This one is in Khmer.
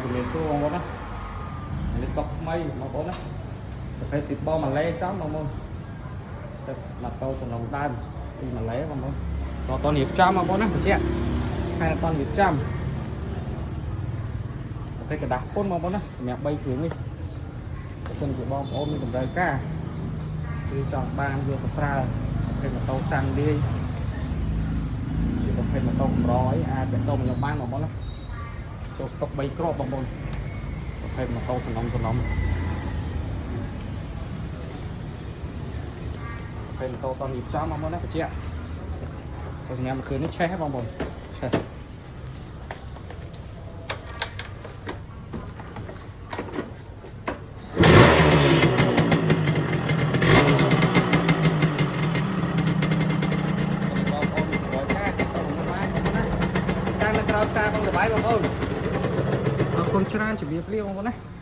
ជំរាបសួរបងប្អូនណានេះស្តុកថ្មីបងប្អូនណាប្រភេទស៊ីបម៉ាឡេចំបងប្អូនទឹកម៉ាតូសំឡុងដើមពីម៉ាឡេបងប្អូនតរៀបចំបងប្អូនណាបញ្ជាក់ហើយតរៀបចំប្រភេទกระดาษពុនបងប្អូនណាសម្រាប់3គ្រឿងនេះបើសិនជាបងប្អូនមានតម្រូវការគឺចង់បានយកទៅប្រើប្រភេទម៉ូតូសាំងលាយជាប្រភេទម៉ូតូកម្រអីអាចទៅមកយកបានបងប្អូនណាចូលស្តុក3គ្រាប់បងប្អូនប្រភេទម៉ូតូសំណុំប្រភេទម៉ូតូតរៀបចំបងប្អូនណាបញ្ជាក់តែសម្រាប់មួយគ្រឿងនេះឆេះបងប្អូនឆេះក្រោយផ្សារបងសប្បាយបងប្អូនអរគុណច្រើនជម្រាបលាបងប្អូនណា